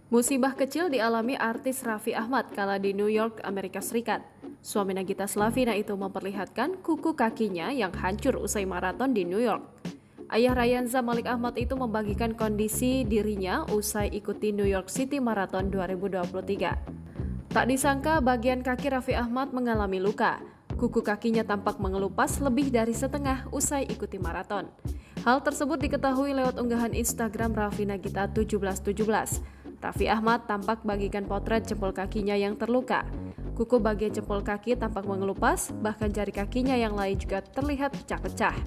Musibah kecil dialami artis Raffi Ahmad kala di New York, Amerika Serikat. Suami Nagita Slavina itu memperlihatkan kuku kakinya yang hancur usai maraton di New York. Ayah Rayanza Malik Ahmad itu membagikan kondisi dirinya usai ikuti New York City Marathon 2023. Tak disangka bagian kaki Raffi Ahmad mengalami luka. Kuku kakinya tampak mengelupas lebih dari setengah usai ikuti maraton. Hal tersebut diketahui lewat unggahan Instagram Raffi Nagita 1717. Raffi Ahmad tampak bagikan potret jempol kakinya yang terluka. Kuku bagian jempol kaki tampak mengelupas, bahkan jari kakinya yang lain juga terlihat pecah-pecah.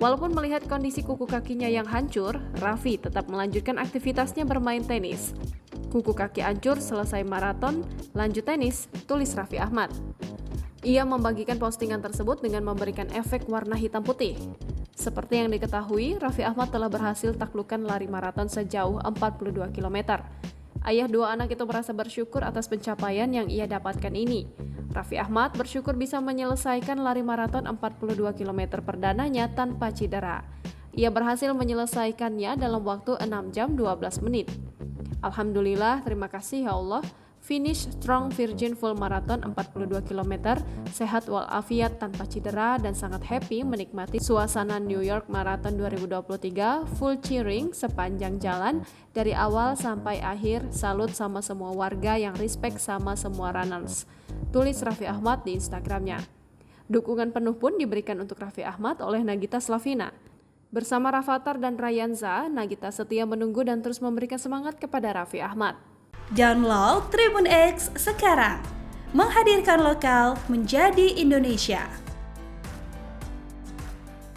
Walaupun melihat kondisi kuku kakinya yang hancur, Raffi tetap melanjutkan aktivitasnya bermain tenis. Kuku kaki hancur selesai maraton, lanjut tenis, tulis Raffi Ahmad. Ia membagikan postingan tersebut dengan memberikan efek warna hitam putih. Seperti yang diketahui, Raffi Ahmad telah berhasil taklukkan lari maraton sejauh 42 km. Ayah dua anak itu merasa bersyukur atas pencapaian yang ia dapatkan ini. Raffi Ahmad bersyukur bisa menyelesaikan lari maraton 42 km perdananya tanpa cedera. Ia berhasil menyelesaikannya dalam waktu 6 jam 12 menit. Alhamdulillah, terima kasih ya Allah. Finish strong virgin full marathon 42 km, sehat walafiat tanpa cedera dan sangat happy menikmati suasana New York Marathon 2023 full cheering sepanjang jalan dari awal sampai akhir. Salut sama semua warga yang respect sama semua runners, tulis Raffi Ahmad di Instagramnya. Dukungan penuh pun diberikan untuk Raffi Ahmad oleh Nagita Slavina. Bersama Rafathar dan Rayanza, Nagita setia menunggu dan terus memberikan semangat kepada Raffi Ahmad. Download Tribun X sekarang, menghadirkan lokal menjadi Indonesia.